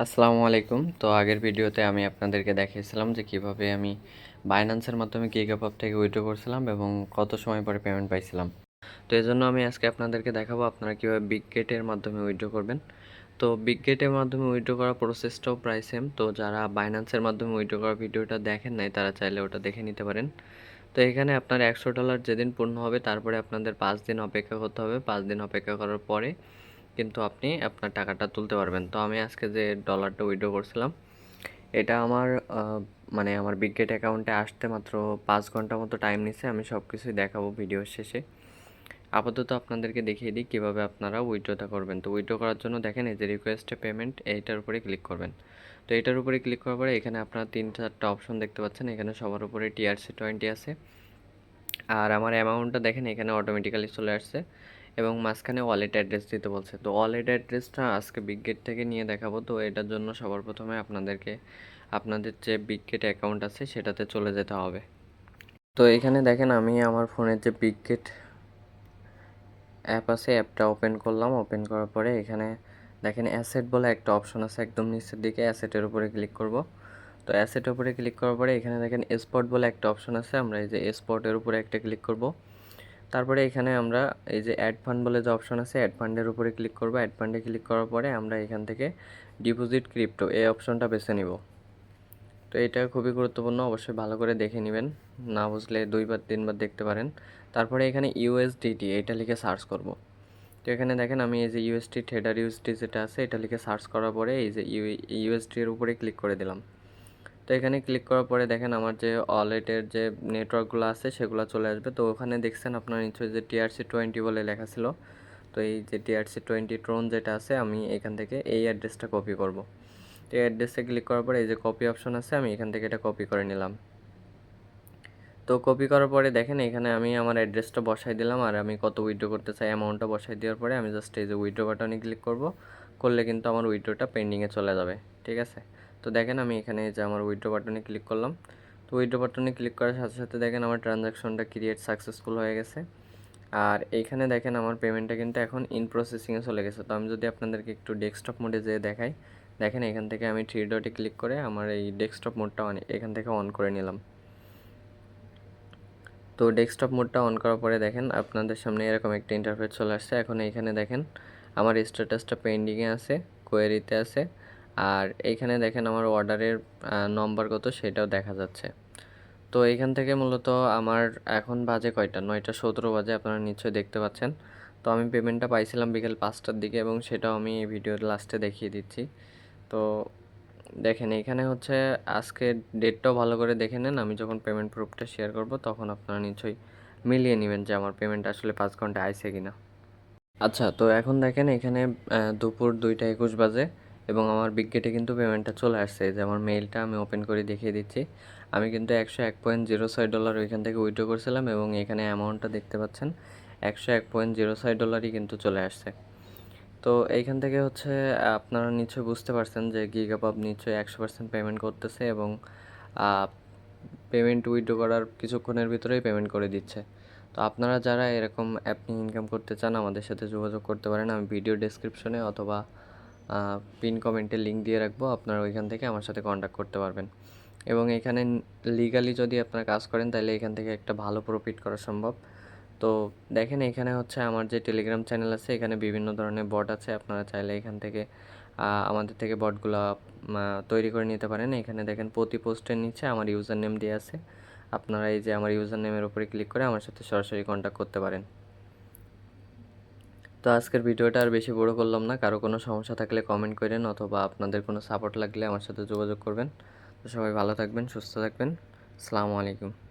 আসসালামু আলাইকুম। তো আগের ভিডিওতে আমি আপনাদেরকে দেখিয়েছিলাম যে কিভাবে আমি বাইন্যান্সের মাধ্যমে গিগাপপ থেকে উইথড্র করছিলাম এবং কত সময় পরে পেমেন্ট পাইছিলাম। তো এজন্য আমি আজকে আপনাদেরকে দেখাবো আপনারা কিভাবে বিগগেটের মাধ্যমে উইথড্র করবেন। তো বিগগেটের মাধ্যমে উইথড্র করার প্রসেসটাও প্রায় সেম। তো যারা বাইন্যান্সের মাধ্যমে উইথড্র করার ভিডিওটা দেখেন নাই তারা চাইলে ওটা দেখে নিতে পারেন। তো এখানে আপনার $100 যেদিন পূর্ণ হবে তারপরে আপনাদের 5 দিন অপেক্ষা করতে হবে। 5 দিন অপেক্ষা করার পরে কিন্তু আপনি আপনার টাকাটা তুলতে পারবেন। তো আমি আজকে যে ডলারটা উইথড্র করছিলাম এটা আমার মানে আমার বিগগেট অ্যাকাউন্টে আসতে মাত্র 5 ঘন্টা মতো টাইম নিছে। আমি সব কিছুই দেখাবো ভিডিওর শেষে। আপাতত আপনাদেরকে দেখিয়ে দিই কীভাবে আপনারা উইথড্রটা করবেন। তো উইথড্র করার জন্য দেখেন এই যে রিকোয়েস্ট এ পেমেন্ট এইটার উপরে ক্লিক করবেন। তো এটার উপরে ক্লিক করার পরে এখানে আপনারা 3-4টা অপশন দেখতে পাচ্ছেন। এখানে সবার উপরে TRC20 আছে। আর আমার অ্যামাউন্টটা দেখেন এখানে অটোমেটিক্যালি চলে আসছে এবং মাঝখানে ওয়ালেট অ্যাড্রেস দিতে বলছে। তো ওয়ালেট অ্যাড্রেসটা আজকে বিগগেট থেকে নিয়ে দেখাবো। তো এটার জন্য সবার প্রথমে আপনাদেরকে আপনাদের যে বিগগেট অ্যাকাউন্ট আছে সেটাতে চলে যেতে হবে। তো এখানে দেখেন আমি আমার ফোনের যে বিগগেট অ্যাপ আছে অ্যাপটা ওপেন করলাম। ওপেন করার পরে এখানে দেখেন অ্যাসেট বলে একটা অপশন আছে একদম নিচের দিকে, অ্যাসেটের উপরে ক্লিক করব। তো অ্যাসেটের উপরে ক্লিক করার পরে এখানে দেখেন স্পট বলে একটা অপশন আছে, আমরা এই যে স্পটের উপরে একটা ক্লিক করব। তারপরে এখানে আমরা এই যে অ্যাড ফান্ড বলে যে অপশন আছে অ্যাড ফান্ডের উপরে ক্লিক করব। অ্যাড ফান্ডে ক্লিক করার পরে আমরা এখান থেকে ডিপোজিট ক্রিপ্টো এই অপশনটা বেছে নিব। তো এটা খুবই গুরুত্বপূর্ণ, অবশ্যই ভালো করে দেখে নেবেন, না বুঝলে 2-3 বার দেখতে পারেন। তারপরে এখানে USDT এটা লিখে সার্চ করব। তো এখানে দেখেন আমি এই যে ইউএসডি ট্রেডার ইউএসডি যেটা আছে এটা লিখে সার্চ করার পরে এই যে ইউএসডি এর উপরে ক্লিক করে দিলাম। তো এখানে ক্লিক করার পরে দেখেন আমার যে ওয়ালেটের যে নেটওয়ার্কগুলো আছে সেগুলো চলে আসবে। তো ওখানে দেখছেন আপনার নিশ্চয়ই যে TRC20 বলে লেখা ছিল। তো এই যে TRC20 ট্রোন যেটা আছে আমি এখান থেকে এই অ্যাড্রেসটা কপি করব। তো এই অ্যাড্রেসে ক্লিক করার পরে এই যে কপি অপশন আছে আমি এখান থেকে এটা কপি করে নিলাম। তো কপি করার পরে দেখেন এখানে আমি আমার অ্যাড্রেসটা বসাই দিলাম আর আমি কত উইথড্র করতে চাই অ্যামাউন্টটা বসাই দেওয়ার পরে আমি জাস্ট এই যে উইথড্র বাটনে ক্লিক করব। করলে কিন্তু আমার উইথড্রটা পেন্ডিংয়ে চলে যাবে। ঠিক আছে, তো দেখেন আমি এখানে যে আমার উইথড্র বাটনে ক্লিক করলাম। তো উইথড্র বাটনে ক্লিক করার সাথে সাথে দেখেন আমার ট্রানজ্যাকশনটা ক্রিয়েট সাকসেসফুল হয়ে গেছে। আর এইখানে দেখেন আমার পেমেন্টটা কিন্তু এখন ইন প্রসেসিংয়ে চলে গেছে। তো আমি যদি আপনাদেরকে একটু ডেস্কটপ মোডে যেয়ে দেখাই, দেখেন এখান থেকে আমি 3 ডটে ক্লিক করে আমার এই ডেস্কটপ মোডটা এখান থেকে অন করে নিলাম। তো ডেস্কটপ মোডটা অন করার পরে দেখেন আপনাদের সামনে এরকম একটা ইন্টারফেস চলে আসছে। এখন এইখানে দেখেন আমার স্ট্যাটাসটা পেন্ডিংয়ে আছে, কোয়েরিতে আছে। আর এইখানে দেখেন আমার অর্ডারের নম্বর কত সেটাও দেখা যাচ্ছে। তো এইখান থেকে মূলত আমার এখন বাজে কয়টা, 9:17 বাজে, আপনারা নিশ্চয়ই দেখতে পাচ্ছেন। তো আমি পেমেন্টটা পাইছিলাম বিকেল 5টার দিকে এবং সেটাও আমি এই ভিডিওর লাস্টে দেখিয়ে দিচ্ছি। তো দেখেন এখানে হচ্ছে আজকে ডেটটাও ভালো করে দেখে নেন। আমি যখন পেমেন্ট প্রুফটা শেয়ার করব তখন আপনারা নিশ্চয়ই মিলিয়ে নেবেন যে আমার পেমেন্ট আসলে 5 ঘন্টা আইছে কিনা। আচ্ছা, তো এখন দেখেন এখানে দুপুর 2টা 21 বাজে এবং আমার বিগগেটে কিন্তু পেমেন্টটা চলে আসছে। যে আমার মেইলটা আমি ওপেন করে দেখিয়ে দিচ্ছি। আমি কিন্তু $101.06 ওইখান থেকে উইথড্র করছিলাম এবং এখানে অ্যামাউন্টটা দেখতে পাচ্ছেন $101.06 কিন্তু চলে আসছে। তো এইখান থেকে হচ্ছে আপনারা নিশ্চয়ই বুঝতে পারছেন যে গিগাপপ নিশ্চয়ই 100% পেমেন্ট করতেছে এবং পেমেন্ট উইথড্র করার কিছুক্ষণের ভিতরেই পেমেন্ট করে দিচ্ছে। তো আপনারা যারা এরকম অ্যাপ নিয়ে ইনকাম করতে চান আমাদের সাথে যোগাযোগ করতে পারেন। আমি ভিডিও ডেসক্রিপশনে অথবা পিন কমেন্টে লিঙ্ক দিয়ে রাখবো, আপনারা ওইখান থেকে আমার সাথে কন্ট্যাক্ট করতে পারবেন। এবং এখানে লিগালি যদি আপনারা কাজ করেন তাহলে এখান থেকে একটা ভালো প্রফিট করা সম্ভব। তো দেখেন এখানে হচ্ছে আমার যে টেলিগ্রাম চ্যানেল আছে এখানে বিভিন্ন ধরনের বট আছে, আপনারা চাইলে এখান থেকে আমাদের থেকে বটগুলো তৈরি করে নিতে পারেন। এখানে দেখেন প্রতি পোস্টের নিচে আমার ইউজার নেম দেওয়া আছে, আপনারা এই যে আমার ইউজার নেমের উপরে ক্লিক করে আমার সাথে সরাসরি কন্ট্যাক্ট করতে পারেন। তো আজকের ভিডিওটা আর বেশি বড় করলাম না, কারো কোনো সমস্যা থাকলে কমেন্ট করেন অথবা আপনাদের কোনো সাপোর্ট লাগলে আমার সাথে যোগাযোগ করবেন। তো সবাই ভালো থাকবেন, সুস্থ থাকবেন। আসসালামু আলাইকুম।